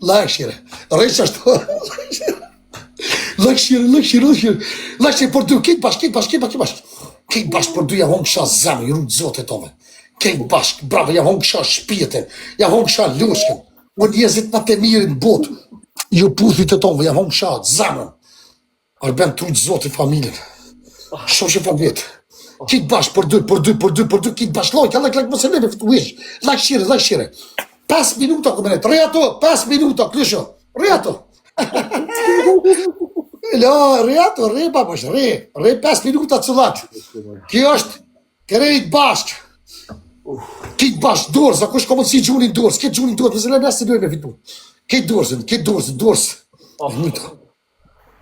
Lakshire. Rresh ashtu. Lakshire për dy, kit bashk. Kit bashk për dy, ja hongsha zemë, ju rrugë zote tove. Kit bashk, bravo, ja hongsha shpirtin, ja hongsha lushken. Më njerëzit në të mirë në botë, ju puthit të tove, ja hongsha zemën. Arben trujtë zote familjen. Shumë që fa vetë. Kit bashk për dy, kit bashk lojka, lak, mëse lebe fitu ish. Lakshire. 5 minuta këmënet, reato, 5 minuta, klusho, reato. Reato, babash, re 5 minuta cëllat. Kjo është krejt bashk. Kit bashk dorës, a kush komën si gjunin dorës, këtë gjunin dorës, mëse lebe asë të dojme fitu. Këtë dorës.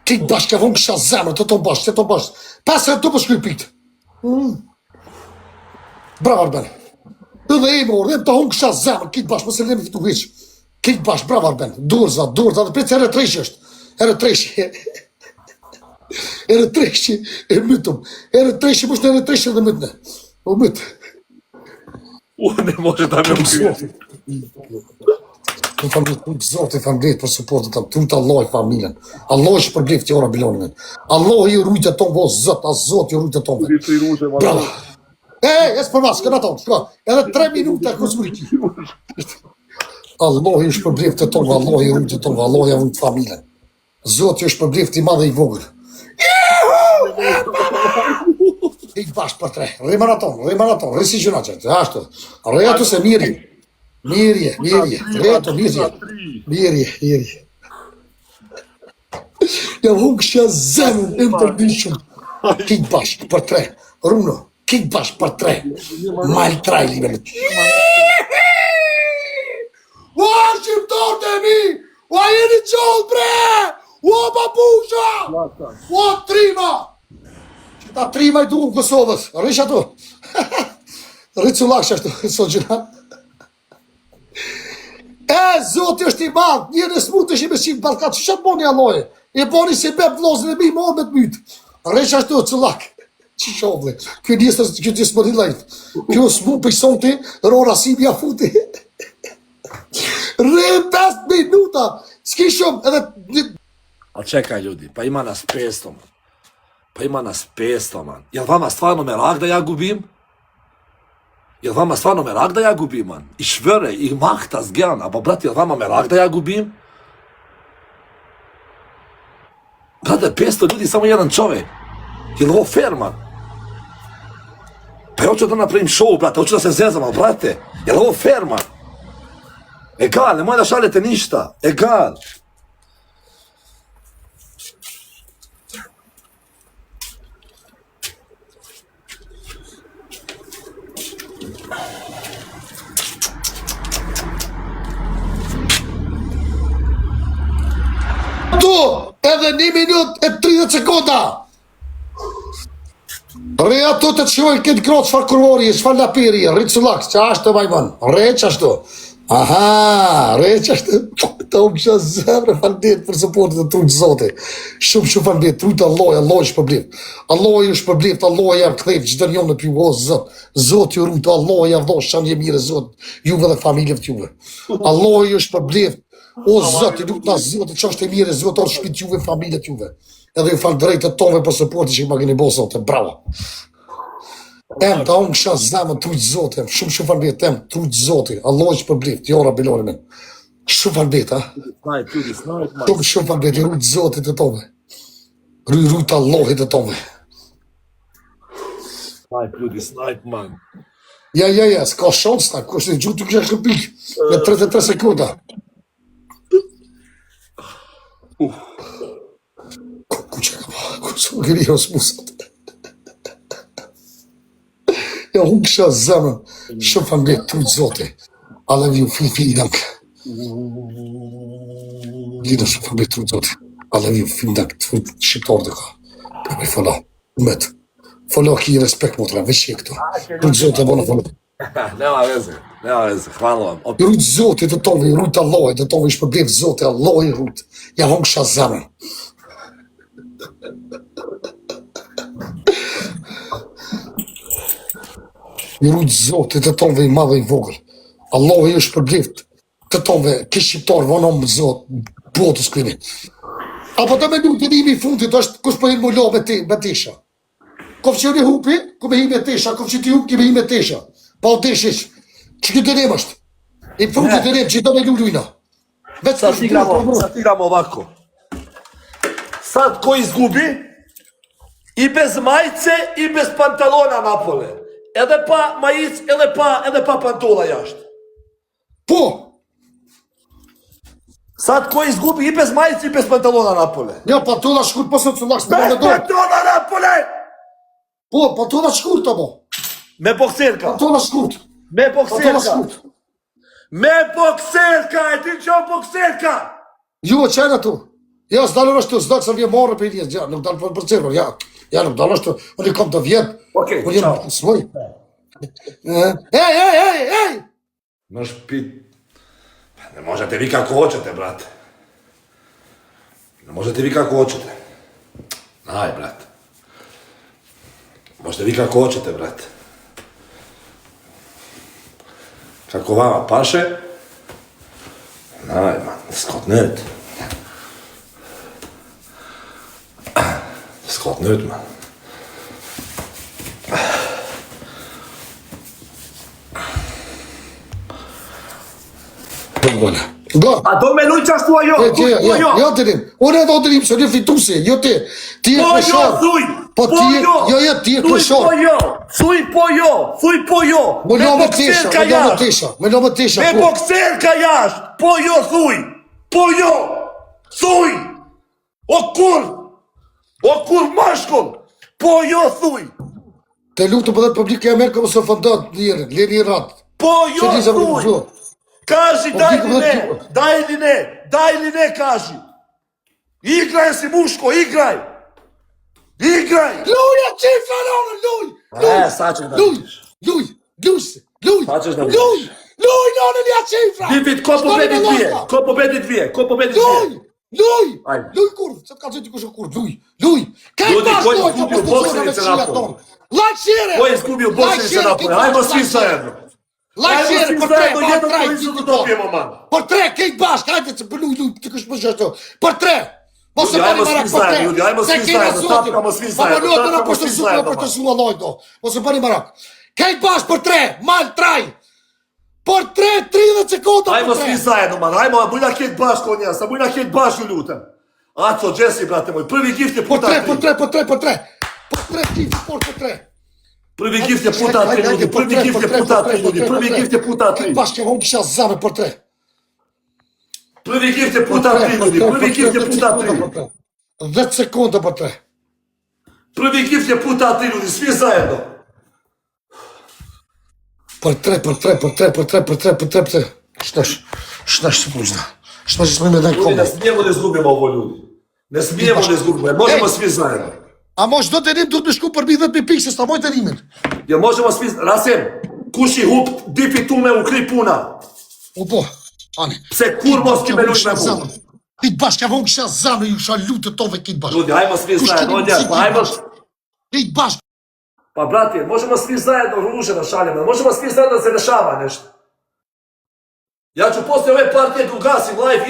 Kit bashk ka vonë kësha zemrë, të tonë bashk. 5 herë të për shkrypit. Bravo, Arben. Dhe e më orë, të honë kësha zemrë, kitë bashkë, mëse lemi fitu heqë. Kitë bashkë, bravo Arben, dorza, dhe pritë herë treshi është. Herë treshi, e mytëm. Herë treshi, mështë herë treshi dhe mytëne. O mytë. Ne može da me ukrivi. Të familjet, zote familjet për supportet të truta Allah i familjen. Allah është për blefti ora bilonin. Allah i rujtë e tonë, zot, a zot i rujtë e tonë. Bravo. Esë për masë, këna tonë, shko, edhe 3 minuta e kësë mëriki. Allah i është për blefti tonë, Allah i rujtë e tonë, Allah i rujtë familjen. Zot i është për blefti madhe i vogër. Ik bashkë për 3, remaraton, resi gjuna qëtë, ashtu, reatu se mirje. Mirje, reto, mirje. Ja hungëshja zemën e më përdishëm. Kik bashkë për 3, Runo, kik bashkë për 3, mal 3 libe. Ua, shqiptar të mi, ua jeni qollë bre, ua babusha, ua trima. Qëta trima i duke në Kosovës, rrish ato. Rricu laksh ashtu, sot gjëna. Zoti është i madhë, njërë së mund të shime qimë balkat, që qatë boni alloje? E boni si bebë vlozën e mi, më me të mytë. Resh ashtu, cëllak. Që shovle, kjo njësë të së mëri lajtë. Kjo së mund për sonti, rora si mja futi. Re 5 minuta, s'ki shumë, edhe... A čekaj ljudi, pa ima nas 500, man. Jel vama stvarno merak da ja gubim? Jel vama stvarno merak da ja gubim, man? I shvëre, i mahta zgjan, apo brati, jel vama merak da ja gubim? Brate, 500 ljudi, samo jedan čovjek. Jel ovo fair, man? Pa ja hoću da napravim show, brate, hoću da se zezam, ali brate, jel ovo fair, man? Egal, nemoj da šaljete ništa, egal. Edhe 1 minut e 30 sekonda. Re ato të të shojnë këtë krotë shfar kurvori, shfar lapiri, rritë sulaks, që ashtë të majmon, re që ashtu. Aha, re që ashtu. Ta u kësha zemre, faldet për supportet e trujtë zote. Shumë faldet, trujtë Allah është përblift. Allah është përblift, Allah jam këthejf, gjithë njëm në pjuvo, zot ju rujtë, Allah jam dhosh, shanë jemi mire, zot, juve dhe familje të juve. Allah është përblift. O zot, i lutë nga zot, që është e mire, zot, orë shpit juve, familjet juve. Edhe ju falë drejtë të tove për supportet që i ma keni bo zote, bravo. Em, ta unë kësha zemën, trujtë zote, shumë falbet, em, trujtë zote, Allah është përblift, jora bilori men. Shumë falbet, ha? Shumë falbet, i rujtë zote të tove. Rujtë Allahit të tove. Snajp, ljudi, snajp, man. Ja, s'ka shans, ta, kështë e gjutë të kështë shkëpik, me 33 sekunda. Kusë më gëri së musat. Ja, unë kësha zemën, shumë falbet, trujtë zote. I love you, fi, dank. Lida shumë falbet, trujtë zote. I love you, fi, dank, të fërë shqiptarë dhe ka. Ka me fala, umet. Fala ki i respekt motra, veç e këto. Trujtë zote, bona fala. Nema veze, hvala vam. I rujtë zote të tove, i rujtë Allah, të tove ishë përblef zote, Allah i rujtë. Ja, unë kësha zemën. I rujtë zote të tove i madhe i vogël. Allah i është përblift. të tonve, ke shqiptarë, vonom më zot, botës këni. Apo të me nuk të nimi fundit është kush për hinë më lo me tesha. Kom që një hupi, ku me hi me tesha, kom që ti hupi, ki me hi me tesha. Pa o deshish, që këtë të nem është. I fundit të nem, që i do me lullujna. Sad igramo ovako. Sad ko izgubi, i bez majice, i bez pantalona Napole. Edhe pa majic, edhe pa pantola jashtë. Po! Sad ko izgubi, i bez majice, i bez pantalona Napole. Ja, pantola shkurt, po se të lakës me Bez pantalona Napole! Po, pantola shkurt, amo. Me bokserka. Pantola shkurt. Me Pantola bokserka. shkurt. Me bokserka, e ti që bokserka. Ju, qenë atu. Ja, s'dalën është të, s'dalë se vje marrë për njës, ja, nuk dalë për cërë, ja. Ja, nuk dalë është të, unë i kom të vjetë. Okej, ciao. Svoj. Ej! Në shpit... Ne možete vi kako hoćete, brate. Ne možete vi kako hoćete. Aj, brate. Možete vi kako hoćete, brate. Kako vama paše. Aj, man, skotnut. Skotnut, man. Go! A do me luj qashtu ajo, Jo të rim, unë e do të rim, se një fituse, jo ti e kresharë. Po ti e kresharë. Thuj po jo. Më lo më tesha, Me bokserka jashtë, po jo, thuj. O kur mashkull, po jo thuj. Te lutë të pëdhet publike e Amerikë, më së fëndat njërën, leni i ratë. Po jo thuj. Kaži, daj li ne, kaži. Igraj si muško, igraj. Luj, qifra në luj! Sad ćeš da Luj! Luj, ja qifra! Divit, ko pobedi dvije? Luj, Ajde. kurv, se të ka zëti kushe kurv, luj! Kaj Ljudi, baš ko je luj, izgubio bokserice Napoli? Lajk šire! Ko je izgubio bokserice Napoli? Hajmo svi zajedno. Lajk šire, por tre, dobijemo, man. por tre, kejt bashk, hajde se luj, ti kësh më gjashtu, por tre! Mos se Ljudi, bani ajmo marak svi por tre! zajedno, ljudi, ajmo svi zajedno, tapkamo svi zajedno, tapkamo svi zajedno, man. Sua lojdo, mos se bani marak. Kejt bashk, por tre, mal, traj! Por tre, 30 sekunda, Ajmo por svi tre! zajedno, man. Ajmo, bujna ket baš kod nja, sa bujna ket baš u ljutem. Aco, Jesse, brate moj, prvi gift je Por puta tre, 3. por tre, por tre, por tre! Por tre, ti, por tre! Prvi gift je puta 3, ljudi, prvi gift je puta 3, ljudi, prvi gift je puta 3. Baš ke vam kisha zame por tre. Prvi gift je puta 3, ljudi, prvi gift je puta 3. 10 sekunda por tre. Prvi gift je puta 3, ljudi, svi zajedno. Por tre. Štaš se pužda. Štaš se smijeme daj Ljudi, kombo. ne smijemo da izgubimo ovo, ljudi. Ne smijemo da izgubimo, jer možemo svi zajedno. A mosh do të rim, du të me shku për mi 10 pikë, se s'ta moj të rimin. Jer možemo svi, Rasem, kushi hup, dipi tu me u kri puna. Po, ani. Pse kur mos ki me luj me mu. Kitë bashkë, avon kisha zame, ju sha lutë të tove kitë bashkë. Ljudi, hajmo svi zajedno, pa hajmo... Kitë bashkë. Pa brate, možemo svi zajedno ruže da šaljemo, možemo svi zajedno da se dešava nešto. Ja ću poslije ove partije da ugasim live,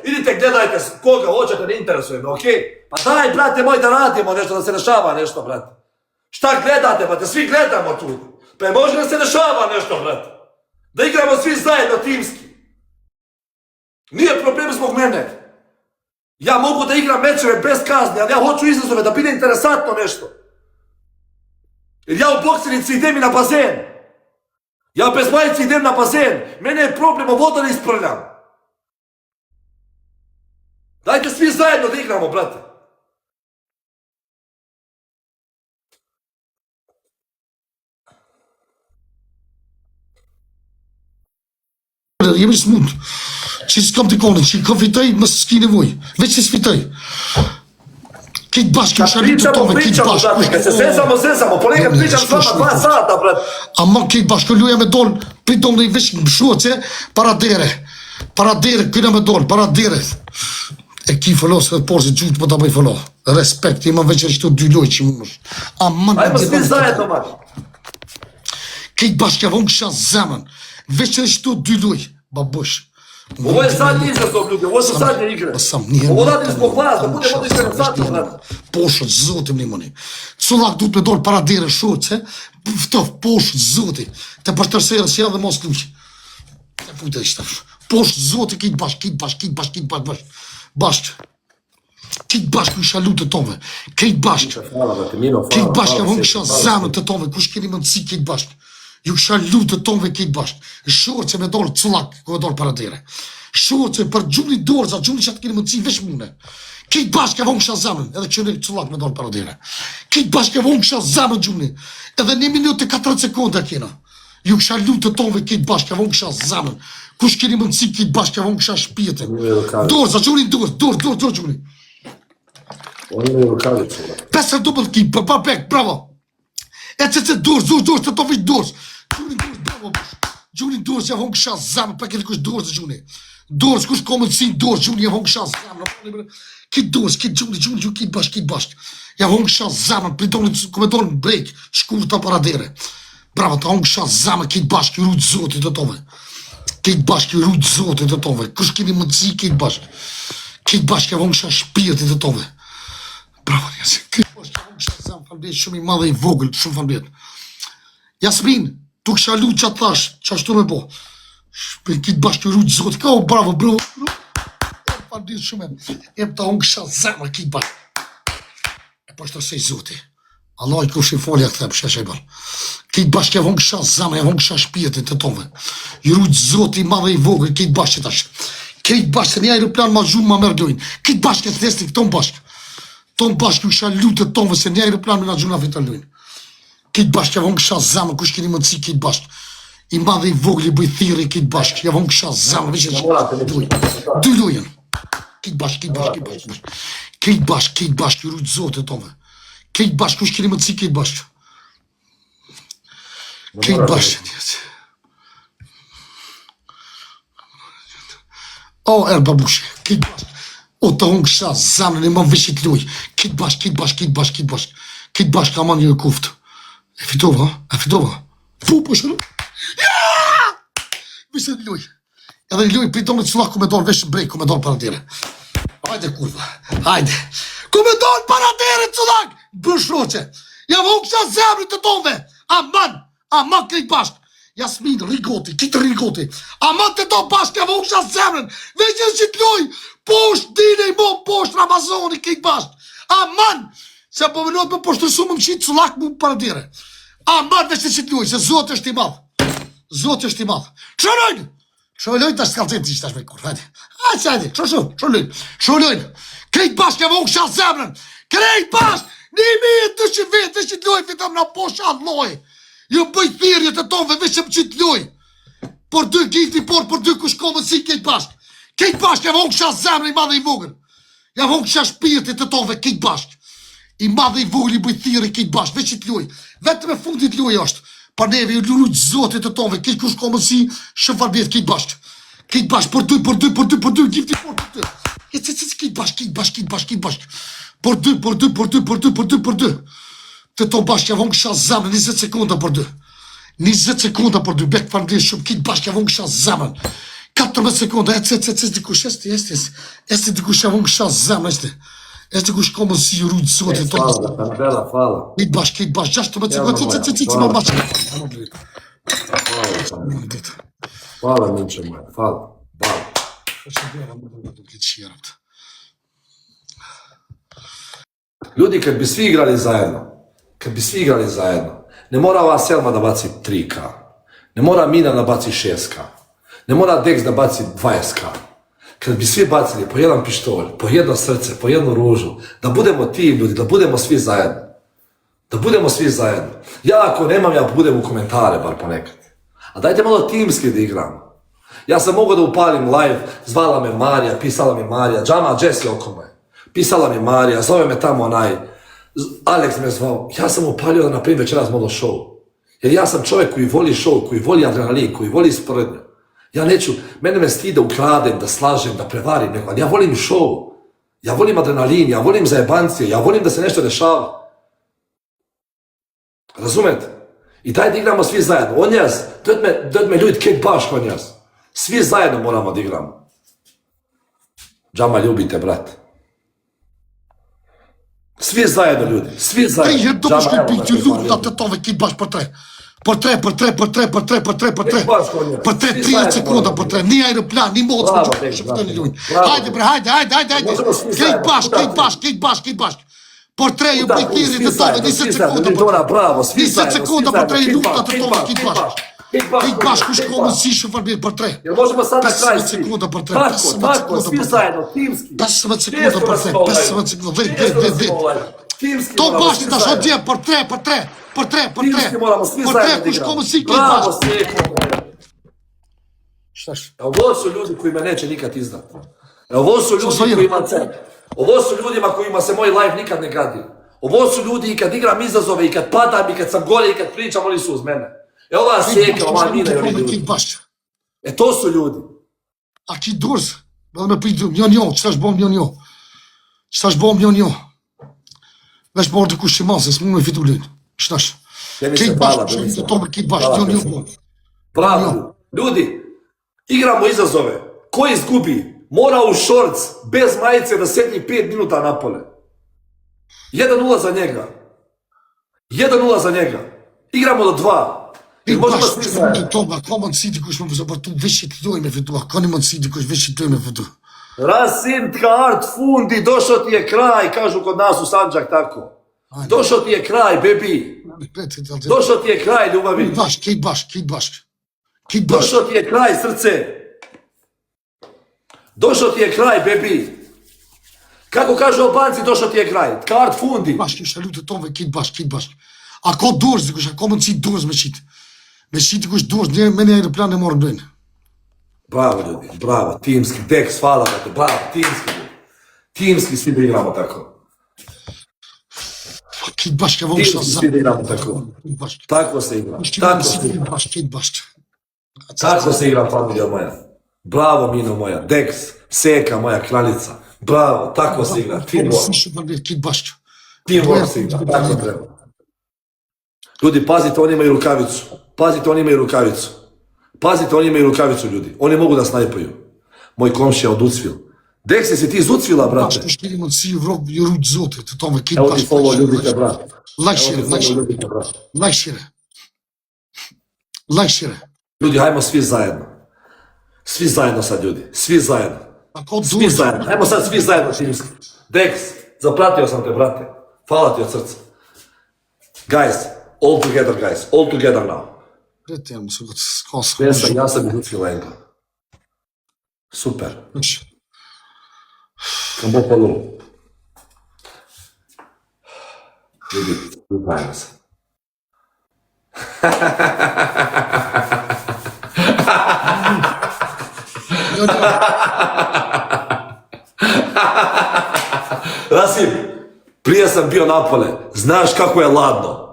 idite gledajte koga hoćete, ne interesuje me, okej? Pa daj, brate moj, da radimo nešto, da se dešava nešto, brate. Šta gledate, brate, svi gledamo tu. Pa može da se dešava nešto, brate. Da igramo svi zajedno timski. Nije problem zbog mene. Ja mogu da igram mečeve bez kazni, ali ja hoću izazove, da bude interesantno nešto. Jer ja u bokserici idem i na bazen. Ja bez majice idem na bazen. Mene je problem, voda ne isprljam. Dajte svi zajedno da igramo, brate. Jemi smut. Që s'kam të konin, që kam fitoj, më s'ki nevoj. Veç që s'fitoj. Kitë bashkë, kisha lutë të tove, kitë bashkë. Kad se zezamo, po neka pričam s vama 2 sata, brate. Ama kitë bashkë, luja me dollë, pritom në i veç më shuoce, para dere, këna me dollë, para dere. E ki fëllos edhe porë, se gjutë më të bëj fëllo. Respekt, ima veç e rishtu 2 loj që më mësh. Ajmo svi zajedno, man. Kitë bashkë, avon kisha zemën, veç e rishtu 2 loj, babush. Ovo je zadnji izazov, ljudi, ovo su zadnje igre. Ovo radili zbog vas, da budemo odlični na zadnjem, brate. Pošt, zotim limoni. Cullak du të me dorë para dire shoqe, ftof, pošt, zoti. Te përtërsera si edhe mos luqë. Te pujtë e shtaf. Pošt, zoti, kitë bashk. Kitë bashk ku isha lutë të tove. Kitë bashk. Kitë bashk ja vëmë kisha zamën të tove. Kush keni mëndësi kitë bashk. Ju kisha lutë të tove kitë bashk. Shoqe me dorë cullak, ku me dorë para dire. Shoqe për gjumni dorë, za gjumni që atë keni mëndësi vesh mune. Kitë bashkë e vonë kësha zamën, edhe që në cullak me dorë para dire. Kitë bashkë e vonë kësha zamën gjumni, edhe 1 minutë e 40 sekonda kena. Ju kësha lutë të tove kitë bashkë e vonë kësha zamën. Kush keni mëndësi kitë bashkë e vonë kësha shpjetën. Dorë, za gjumni dorë gjumni. 5 dubëll kitë, babek, bravo. E që dorë, të tovish dorë. Gjumni dorë, bravo. Gjumni dorë, ja vonë kësha zamën, pa këtë kush dorë, gjumni. Dorë, kush ka mëndësi dorë, gjumni, ja vonë kësha zamën. Kitë dorës, kitë gjumni, kitë bashk. Ja vonë kësha zamën, plitoni, ku me dorë në brejk, shkurta para dire. Bravo, ta vonë kësha zamën, kitë bashk, i rujtë zotit të tove. Kitë bashk, i rujtë zotit të tove. Kush keni mëndësi, kitë bashk. Kitë bashk, ja vonë kësha shpirtit të tove. Bravo, njësi. Kitë bashk, ja vonë kësha zamën, falbet, shumë i madhe i vogël, shumë falbet. Jasmin, tu kësha lu që atë thash, që ashtu me bo. Kitë bashk, i rujtë zotit. Ka, bravo. Falbet shumë e ta unë kësha zemër kitë bashkë. E po është tërsej zoti. Allah i kush i folja këthe, për sheshe i bërë. Kitë bashkë e vonë kësha zemër, e vonë kësha shpjetit të tove. I rujtë zoti madhe i vogël, kitë bashkë tash. Kitë bashkë, një aeroplan ma gjumë ma mërë lojnë. Kitë bashkë e thesti këton bashkë. Ton bashkë ju kësha lutë të tove, se një aeroplan me nga gjumë na fitan lojnë. Kitë bashkë e vonë kësha zemër, kush keni mëndësi kitë bashkë. I madhe i vogël i bëjthiri kitë bashkë, ja vonë kësha zemër, dy lojën. Kitë bashk, ju rujtë zote tove. Kitë bashk, kush keni mëndësi kitë bashk. Kitë bashk, njëtë. O, babushi, kitë bashk. O, të hongë kësha, zamën e më vishit luj. Kitë bashk. Kitë bashk, ka ma një kuftë. E fitova. Fu, po shërë. Vishit luj. Edhe një luj, pritoni të sulak ku me dorë veshë brej, ku me dorë para dire. Hajde, kurva, hajde. Ku me dorë para dire, sulak, bëshroqe. Ja vonë kësha zemrit të tove. Aman këtë bashk. Jasmin, rigoti, kitë rigoti. Aman të do bashk, ja vonë kësha zemrin. Veqen që të luj, posht dine i mon, posht Ramazoni, këtë bashk. Aman, se po venot me poshtësu më qitë sulak mu para dire. Aman, veqen që të luj, se Zotë është i madhë. Shërojnë! Shërojnë të shkallëzim të ishtash me kur, hajde. Hajde, shërojnë. Krejt bashk e vonë kësha zemrën. Krejt bashk, 1200 vete që të luj, fitam në posha loj. Ju bëjt thirje të tonë, veshëm që të luj. Por dy gifti, por dy kush komën si krejt bashk. Krejt bashk e vonë kësha zemrën i madhe i vogën. Ja vonë kësha shpirtit të tonë, krejt bashk. I madhe i vogën i bëjt thirje krejt bashk, veç që të luj. Vetëm e fundit luj është. Pa neve ju lurujt zotit të tove, këtë kush komën si shëfarbet, këtë bashkë. Këtë bashkë, për dy, gifti për dy. Këtë bashkë. Për dy. Të to bashkë, javon kësha zamën, 20 sekunda për dy. 20 sekunda për dy, bekë farbet shumë, këtë bashkë, javon kësha zamën. 14 sekunda, dikush, esti dikush javon kësha zamën, esti kush komën si ju rujt zotit të tove. Këtë bashkë, 16 sekunda, më bashkë. Hvala, Minče moj, hvala. Ljudi, kad bi svi igrali zajedno, ne mora ova Selma da baci 3K, ne mora Mina da baci 6K, ne mora Dex da baci 20K. Kad bi svi bacili po jedan pištolj, po jedno srce, po jednu ružu, da budemo tim ljudi, da budemo svi zajedno. Ja ako nemam, ja budem u komentare bar ponekad. A dajte malo timski da igramo. Ja sam mogao da upalim live, zvala me Marija, pisala mi Marija, Džama Jesse oko me. Pisala mi Marija, zove me tamo Alex me zvao. Ja sam upalio da napravim večeras malo show. Jer ja sam čovjek koji voli show, koji voli adrenalin, koji voli sporednje. Ja neću, mene me stide ukradem, da slažem, da prevarim neko, ali ja volim show. Ja volim adrenalin, ja volim zajebancije, ja volim da se nešto dešava. Razumete? I daj da igramo svi zajedno. On jas, dojte me ljudi, kek baš on jas. Svi zajedno moramo da igramo. Džama ljubite, brat. Svi zajedno, ljudi. Svi zajedno. Приезд до пушки бить люд на тетове кидбаш потре. Потре 30 секунда потре. Ни аероплан, ни моц. Хайде бре, хайде. Кидбаш. Потре и битири тетове 10 секунда. Браво, сви 10 секунда потре и люд на тетове кидбаш. Кидбаш кушкомо сише върби потре. Jel možemo sad na kraj 10 svi? секунда потре. Tako, svi zajedno, timski. 10 секунда потре. 10 секунда. Timski То moramo баш svi да zajedno. шодие потре. Timski moramo svi zajedno da Кушкомо igramo. си Bravo, кидбаш. Seko. Šta? Ovo su ljudi koji me neće nikad izdati. Ovo su ljudi kojima ovo su ljudima kojima se moj live nikad ne gadi. Ovo su ljudi i kad igram izazove, i kad padam, i kad sam gore, i kad pričam, oni su uz mene. Ova Seka, ova Mina i oni ljudi. To su ljudi. Aqui 12. Vamos pedir nhonhon, estás bom nhonhon. Estás bom nhonhon. Vais bordo com os chimanças, se não é vidulino. Estás? Quem baixa, toma aqui baixo, nhonhon. Bravo. Ljudi, igramo izazove. Ko izgubi, mora u šorc, bez majice da sedi 5 minuta napole. 1-0 za njega. 1-0 za njega. Igramo do 2. Quem baixa, toma, como on sidi kus me zabartu, veš je to ime vidu, ako nimam sidi kus, veš je to ime vidu. Rasim Tkart Fundi, došao ti je kraj, kažu kod nas u Sandžak tako. Došao ti je kraj, baby. Došao ti je kraj, ljubavi. Quem baš. Došao ti je kraj, srce. Došao ti je kraj, baby. Kako kažu Albanci, došao ti je kraj. Tkart Fundi. Baš, saluta tome, quem baš. Ako doors, kus, ako man sidi doors mešit. Mešit kus doors, meni aeroplan ne mora doen. Bravo ljudi, bravo, timski, Dex, hvala brate, bravo, timski ljudi. Timski svi da igramo tako. Kidbaš, kao Timski svi da igramo tako. Tako se igra, tako se igra. Tako se igra, familija moja. Bravo, Mino moja, Dex, Seka moja kraljica. Bravo, tako se igra, teamwork. Teamwork se igra, tako treba. Ljudi, pazite, oni imaju rukavicu. Pazite, oni imaju rukavicu, ljudi. Oni mogu da snajpaju. Moj komšija od Ucvil. Dex, jesi ti iz Ucvila, brate? Evo ti follow, ljubite, brate. Lajšire. Ljudi, hajmo svi zajedno. Svi zajedno sad, ljudi. Svi zajedno. Svi zajedno. Hajmo sad svi zajedno, timski. Dex, zapratio sam te, brate. Hvala ti od srca. Guys, all together now. Ja sam iz Ucvila, Enka. Super. Kam bo follow. Ljudi, zajedno se. Rasim, prije sam bio napole. Znaš kako je ladno.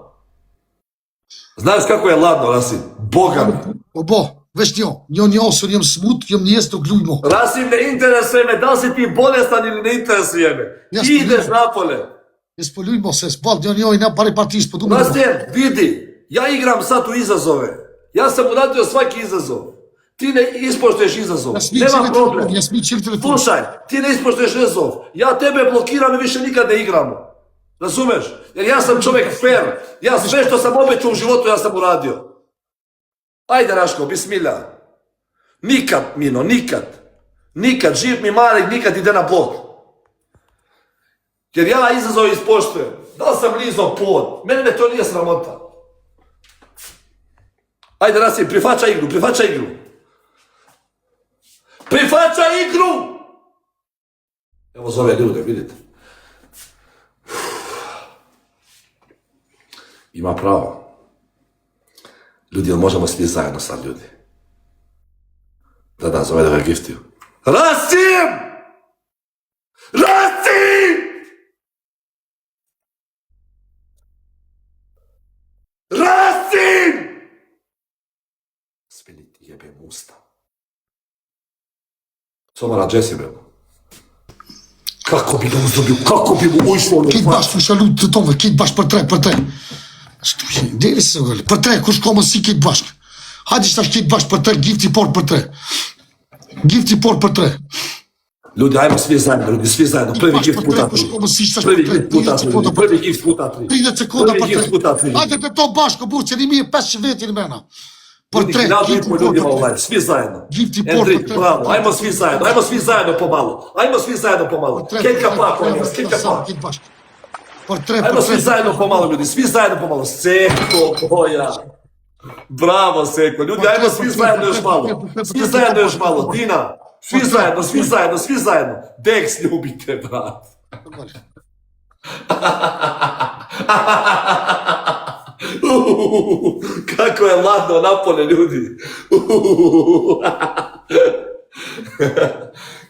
Rasim. Boga mi. Obo, veš njo su njem smut, njem nijesto gljujmo. Rasim, ne interesuje me da li si ti bolestan ili ne interesuje me. Ti ideš napole. Ispoljujmo se, spal njo i ne pare parti ispod umre. Rasim, vidi, ja igram sad u izazove. Ja sam uradio svaki izazov. Ti ne ispoštuješ izazov. Nema problem. Slušaj, ti ne ispoštuješ izazov. Ja tebe blokiram i više nikad ne igramo. Razumeš? Jer ja sam čovjek fair. Ja sve što sam obećao u životu ja sam uradio. Ajde Raško, bismillah. Nikad, Mino, nikad. Nikad, živ mi mali, nikad ide na blok. Jer ja izazov ispoštujem. Da li sam lizao pod? Mene to nije sramota. Ajde Rasim, prihvaća igru. Prihvaća igru! Evo zove ljude, vidite. Ima pravo. Ljudi, jel možemo svi zajedno sad, ljudi? Da, zove da ga giftiju. Rasim! Smeni ti jebem usta. Somara Jessibel. Kako bi ga uzubio, kako bi mu ušlo? Kid baš, slušaj, ljudi, tome, kid baš, pa tre. Deli se, pa tre, koš komo si kid baš. Hajde shtash kit bash për 3, gifti por për 3. Gifti por për 3. Ljudi, ajmo svi zajedno, ljudi, svi zajedno. Prvi gift puta 3. Prvi gift puta 3. Prvi gift puta 3. 30 sekonda Prvi për gift 3. puta 3. Hajde të to bashkë, burë, që 1500 vetin mena. Për Ljudi, 3, hiljadu i gifti po por ljudima për online, 3. svi zajedno. Gifti por për Endrik, 3. bravo, ajmo svi zajedno pomalo. Ajmo svi zajedno pomalo. Ketka pa, konjas, ketka pa. Për 3, Ajmo svi zajedno pomalo, ljudi, svi zajedno pomalo. Seko, koja. Bravo, Seko. Ljudi, ajmo svi zajedno još malo. Svi zajedno još malo. Dina, svi zajedno. Dex ljubite, brat. Kako je ladno napolje, ljudi.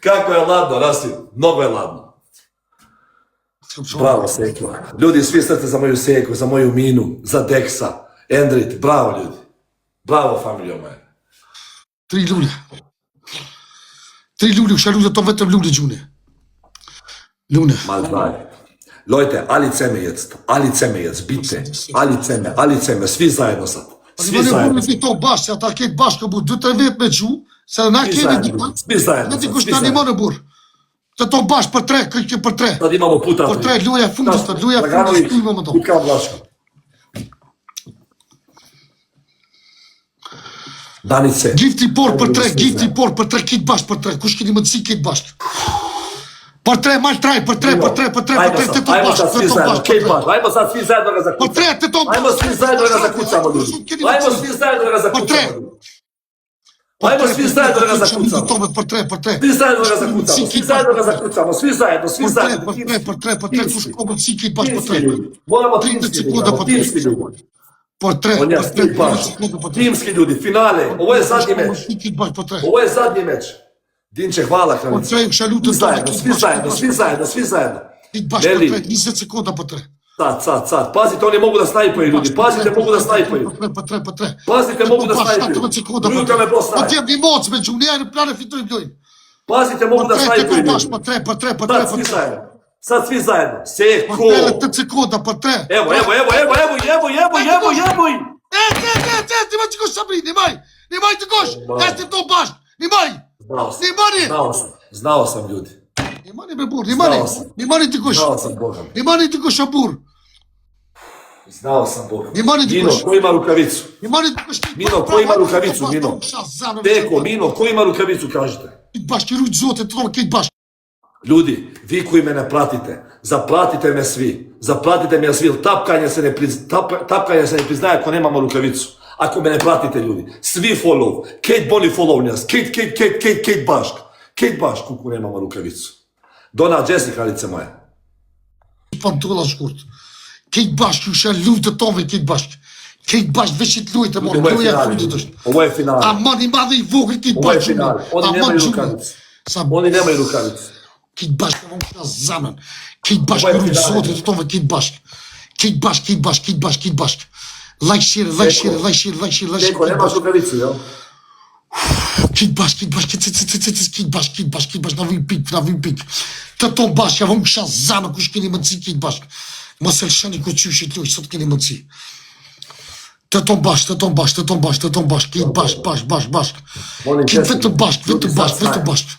Kako je ladno, Rasim. Mnogo je ladno. Bravo, Seko. Ljudi, svi srce za moju Seku, za moju Minu, za Dexa, Endrit. Bravo, ljudi. Bravo, familijo moja. 3 lule. 3 lule, shalu të vetëm lule gjune. Lune. Mal. Leute, ali ceme jetzt, bitte. Ali ceme, svi zajedno sad. Svi zajedno. Svi to bashkë, ata ketë bashkë bu 2-3 vjet me çu, se na kemi diku. Svi zajedno. Ne dikush tani më në burr. Të to bashkë për 3, këtë për 3. Sad imamo puta 3. Për 3 luja fundit, shkujmë më to. Kutka Vlaško. Danice. Gifti por për 3, gifti por për 3, kit bashkë për 3. Kush keni mundësi kit bashkë? Për 3, mal 3, për 3, të to bashkë, të to bashkë. Ajmo sad svi zajedno ga zakucamo. Për 3, të to bashkë. Ajmo svi zajedno ga zakucamo, ljudi. Ajmo svi zajedno ga zakucamo. Ajmo svi zajedno ga zakucamo. Për 3. Svi zajedno ga zakucamo. Svi zajedno. Për 3, kush ka mundësi kit bashkë për 3. Moramo timski ljudi. Për 3, Timski ljudi, finale. Ovo je zadnji meč. Ovo je zadnji meč. Dinče, hvala Për 3, shalu të Svi zajedno. Kit bashkë për 3, 20 sekonda për 3. Sad. Pazite, oni mogu da snajpaju, ljudi. Pazite, mogu da snajpaju. Për 3. Pazite, mogu da snajpaju. Luka me postaje. Po t'jem një mocë me gjuni, ajë në planë e fitojmë dojnë. Pazite, mogu da snajpaju, ljudi. Për 3. Sad svi zajedno. Seko. Për 3 sekonda, për 3. Evo. Ti ma që kosh Sabri, nimaj të kosh. Esti to bashkë, nimaj. Znao sam, ljudi. Nimani me burë, nimani të kosh. Znao sam, Boga. Nimani të kosh a burë. Znao sam, Boga. Nimani të Mino, kosh. ko ima rukavicu? Nimani të kosh. Mino, ko ima rukavicu, Mino? Teko, Mino, ko ima rukavicu, kažete? Kit bashkë, i rujtë zote, të tonë kit bashkë. Ljudi, vi koji me ne pratite, zapratite me svi. Zapratite me svi, tapkanje se ne priznaje ako nemamo rukavicu. Ako me ne pratite, ljudi. Svi follow. Kate Bonnie follow njas. Kate Bašk. Kate Bašk, kuku nemamo rukavicu. Dona Jessica, lice moje. Pantolla shkurt. Kit bashkë, ju shë lutë të tove, kit bashkë. Kate bashkë veçit lujtë, mor. Luja fundit është. Ovo je finale. Aman i madhe i vogël, kit Ovo je bashkë. finale. Oni nemaju rukavicu. Kit bashkë, vëmë këta zamën. Kit bashkë, rujtë zote të tove, kit bashkë. Kit bashkë. Like, share. Teko, nemaš rukavicu, jel? Kit bashkë, na vim pik. Të ton bashkë, ja vëmë kësha zamën, kush keni mëndësi, kit bashkë. Mos e lëshani ku qyshit lujë, sot keni mëndësi. Të ton bashkë, kit bashkë. Kit vetëm bashkë.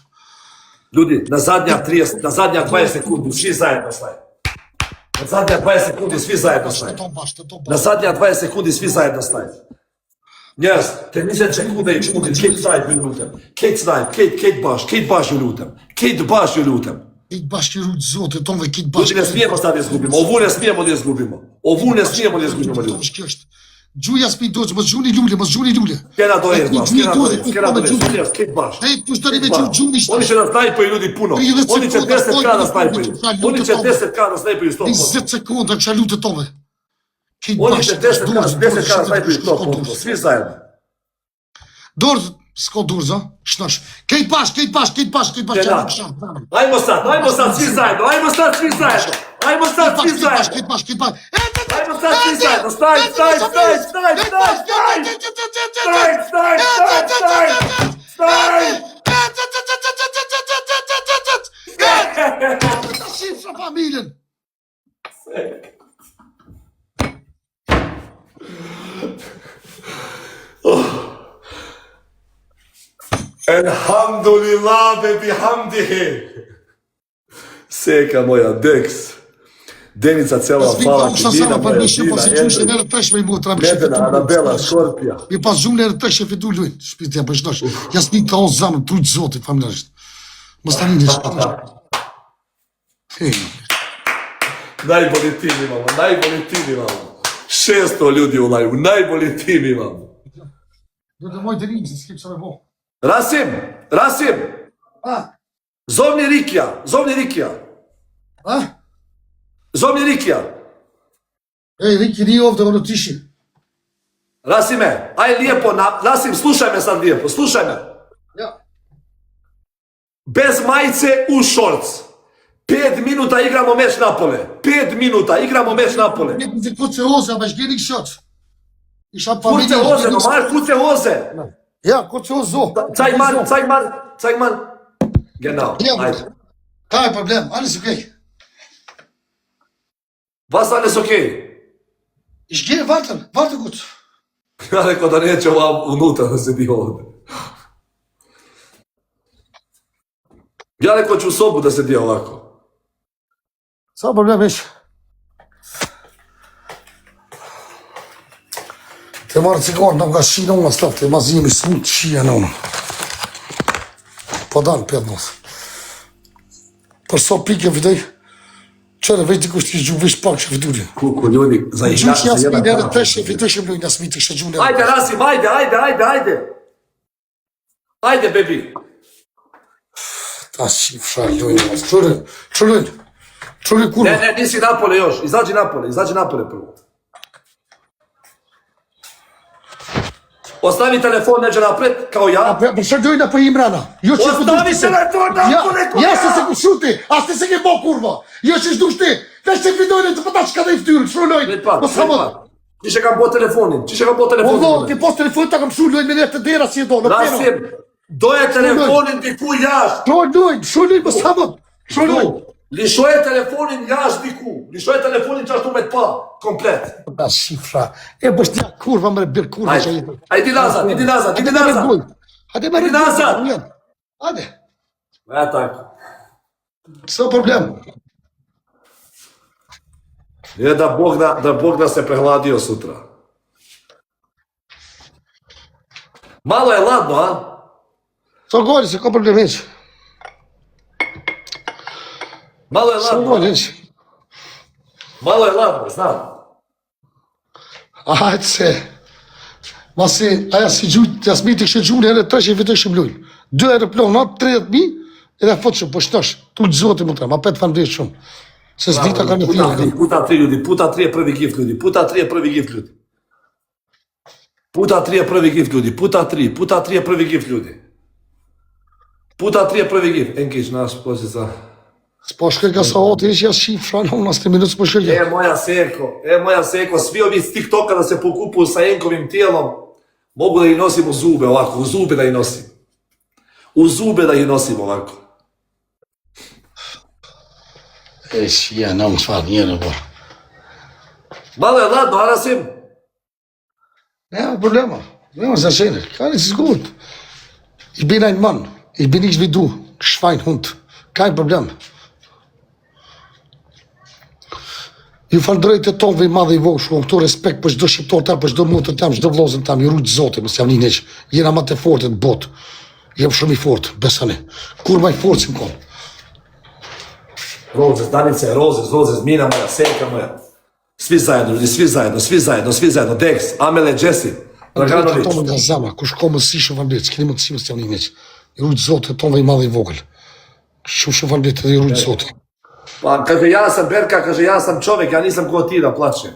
Ljudi, na zadnja 20 sekundi, svi zajedno staje. Na zadnja 20 sekundi, svi zajedno staje. Na zadnja 20 sekundi, svi zajedno staje. Njerëz, te 20 sekunde i fundit, Kate Snipe ju lutem. Kate Baš ju lutem. Kit bashkë, rujtë zote, tonve kit bashkë. Ljudi, ne smijemo sad izgubimo. Ovu ne smijemo da izgubimo. Ljudi. Gjuja s'pi doqë, mos gjuni lule. Kena do jest, Kate Baš. Ej, kush të rive gjuni Oni će nas snajpaju, ljudi, puno. Oni će 10 kada snajpaju. 20 sekunda, kësha lutë tove. Oni će 10 kada snajpaju 100%. Svi zajedno. Dorë, s'ko dorë, za? Shnash. Kate bashkë. Ajmo sad, svi zajedno. Ajmo sad, svi zajedno. Ajmo sad, svi zajedno. Staj. Shifra familjen. Elhamdulillah ve bihamdihi. Seka moja, Dex. Denica cela, hvala ti, Dina moja, Dina, Medena, Anabela, Škorpija. Mi pas gjumë nërë të fitu lujnë, shpitja për shnosh. Jasmin ka o zamën, trujtë zotit, familjarisht. Mos tani në shpitja. Najbolji tim imamo, najbolji tim imamo. 600 ljudi u live, najbolji tim imamo. Dhe moj të rinjë, se s'ke që me bo. Rasim, zovni Rikja. Zovni Rikja. Ej, Riki, nije ovdje, ono tiši. Rasime, aj lijepo, Rasim, slušaj me sad lijepo, slušaj me. Ja. Bez majice u šorc. 5 minuta igramo meč Napole. 5 minuta igramo meč Napole. Ne bize kuće oze, a baš gdje šot. Isha Kuće oze, no maš kuće oze. Ja, kuće ozo. Zeig man. Genau, ajde. Kein Problem, alles okay. Was alles okay? Ich gehe, warte gut. Ja rekao da neće vam unutra da sedi ovdje. Ja rekao ću u sobu da sedi ovako. Samo problem, veš. Te marë cigarë, nam ga shina unë staf, te ma zimi smut shia në unë. Po dalë për nësë. Për so pike vëdej, qëre veç dikush t'i gjumë veç pak që vëdurje. Kuku, ljudi, za Gjumë që jasmin e në teshe, vëdeshëm lujnë jasmin të kështë gjumë në. Ajde, Rasim, ajde. Ajde, bebi. Ta shifra lujnë, Čuli kurva. Ne, nisi Napole još, izađi Napole prvo. Ostavi telefon neđe napred, kao ja. Për shë dojnë për Imrana. Ostavi telefon napore, kao ja. Ja se ku shuti, as ti se ke bo kurva. Jo që shdu shti, veç se vidojnë të pëta që ka dhe i ftyrë, shrulojnë. Qishe kam po telefonin, O, ti pos telefonin ta kam shrulojnë me dhe të dera si e do. Rasim, doje telefonin diku jashtë. Shrulojnë, më samot. Shrulojnë. Lishoje telefonin jashtë diku. Lishoje telefonin që ashtu me të pa, komplet. Da shifra, e bështë tja kurva më rebir kurva që jetë. Ajde, idi nazad. Hajde me rebir. Hajde. Ja, tako. Së problem. Je da Bog da se prehladio sutra. Malo je ladno, a? Së gori, se ko problem heqë. Malo je ladno, znam. Hajtë se. Masi, aja si gjujtë, jasmi të kështë gjujnë, herë 300 vitë shumë lujnë. 2 herë plonë, 30.000, edhe fotë shumë, po shtash, tu të zotë më të, ma 5 fan vjetë shumë. Se s'dita ka në thirë. Puta 3 ljudi, puta 3 je prvi gift ljudi, puta 3 je prvi gift ljudi. Puta 3 je prvi gift ljudi, puta 3 je prvi gift ljudi. Puta 3 je prvi gift. Enkić, naš pozica. S'po shkej ka sa otë, ish jasë shifra, në unë asë të minutë s'po shkej. E moja seko, svi ovi s TikToka da se pokupuju sa Enkovim tijelom, mogu da ih nosim u zube ovako, u zube da ih nosim. U zube da ih nosim ovako. Ja, në më shfarë njërë, bo. Malo je ladno, Arasim? Nema problema, nema značenje, alles ist gut. Ich bin ein Mann, ich bin nicht wie du, Schweinhund, kein Problem. Ju falënderoj të tonëve i madhe i voshku, këtu respekt për çdo shqiptar tam, për çdo motër tam, çdo vllazën tam, ju rujt Zotit, mos jam një jena më të fortë në botë. Jem shumë i fortë, besani. Kur më i fortë si më kon. Rozes, Danice, Rozes, Mina moja, Senka moja. Svi zajedno, ljudi, svi zajedno. Dex, Amele, Jesse, Draganović. Tonë nga zemra, kush ka mësi shumë falënderit, s'keni mundësi mos jam një. Ju rujt Zotit tonëve i madhe i vogël. Shumë falënderit edhe ju rujt Zotit. Pa, kaže, ja sam Berka, kaže, ja sam čovjek, ja nisam ko ti da plačem.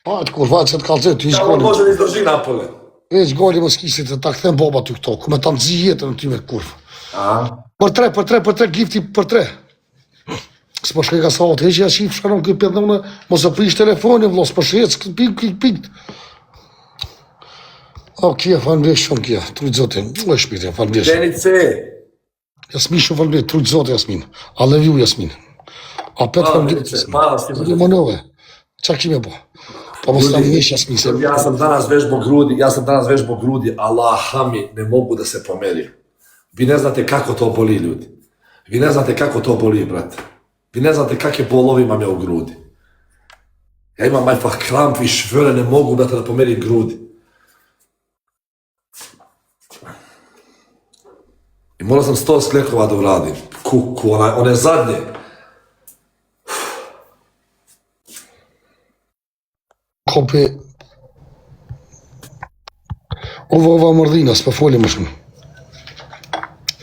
Pa, të kurva, që të kalëzit, të ishtë Ja, on goli. može da izdrži Napole. Veç goli më s'kisit të ta këthem baba ty këto, ku me ta nëzi jetën në ty me kurvë. A? Për tre, gifti për tre. S'po shkej ka sa otë, heqja shifë shkanon këj pjetë në mënë, mos e prish telefonin, vlo, s'po shkej, pik. O, kje, falënderit shumë kje, trujtë zotin, u e shpirë, falënderit. Denice. Jasmin shumë falënderit, trujtë zotin, Jasmin. I love you, Jasmin. A petë falënderit, Jasmin. Hvala, Steve. Dhe mënove, qa kime bo? Ovo sam Ljudi, miša smisla. ja sam danas vežbao grudi, Allaha mi ne mogu da se pomerim. Vi ne znate kako to boli, ljudi. Vi ne znate kako to boli, brate. Vi ne znate kakve bolovi imam ja u grudi. Ja imam einfach kramp i švöre, ne mogu, brate, da pomerim grudi. I morao sam 100 sklekova da uradim. Kuku, one zadnje. Kopi. Ova mordina, s pa folje možemo.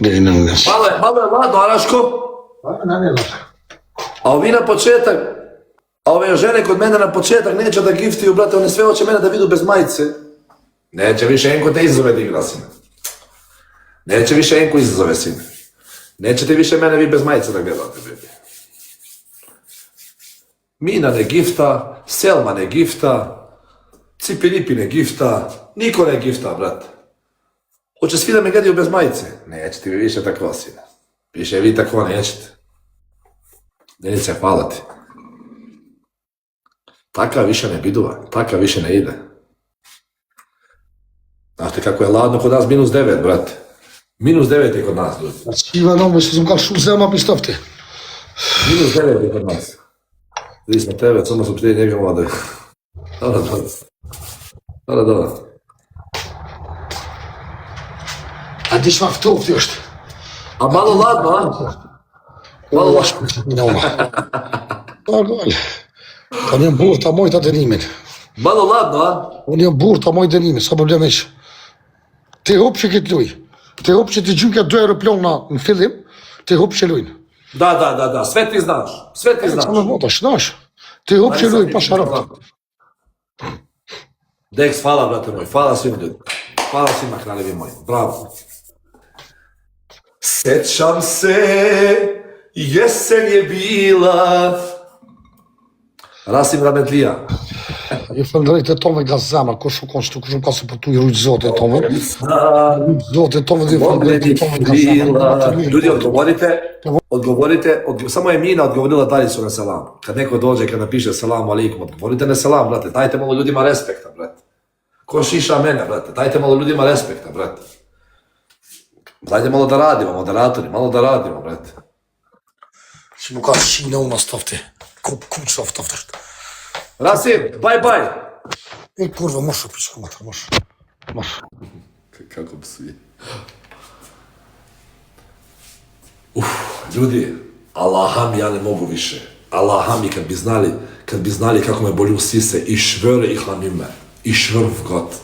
Ne. Malo je ladno, Araško. Ne. A ovi na početak, a ove žene kod mene na početak neće da giftiju, brate, one sve hoće mene da vidu bez majice. Neće više Enko te izazove da igra, sine. Neće više Enko izazove, sine. Nećete više mene vi bez majice da gledate, bebi. Mina ne gifta, Selma ne gifta, Cipilipi ne gifta, niko ne gifta, brate. Hoće svi da me gledaju bez majice? Nećete vi više tako, sine. Više vi tako nećete. Denice, hvala ti. Takav više ne biduva, takav više ne ide. Znate kako je ladno kod nas -9, brate. -9 je kod nas, ljudi. Ivano, mi sam kao šuzema pistovte. -9 je kod nas. Vidili smo tebe, samo su prije njega mlade. Dobro. A di švak to još? A malo ladno, a? Malo ladno. On je burta moj da nimen. Malo ladno, a? On je burta moj da nimen, sa problemesh. Ti hopshe këtë luj. Ti hopshe të gjyka 2 aeroplana në fillim, ti hopshe lujnë. Da, sve ti znaš. Samo votaš, znaš. Ti hopshe luj pa šarap. Dex, hvala, brate moj, hvala svim ljudi. Hvala svima, kraljevi moji, bravo. Sećam se, jesen je bila. Rasim Rametlija. Ju falënderoj Tome nga zemra, kur shukon shtu, kur ka se për tu i rujt Zotit Tome. Zotit Tome dhe falënderoj Tome nga zemra. Ljudi, odgovorite, samo je Mina odgovorila Darisu na selam. Kad neko dođe, kad napiše selamu alaikum, odgovorite na selam, brate, dajte malo ljudima respekta, brate. Ko šiša mene, brate, dajte malo ljudima respekta, brate. Dajte malo da radimo, moderatori, malo da radimo, brate. Që më ka shina unë stofti. Kup stofti. Rasim, bye. E kurva, mosh pičku mater, mosh. Kako psuje. Ljudi, Allaha mi ja ne mogu više. Allaha mi kad bi znali kako me boli u sise, i švöre i hlamime, i švörv Gott.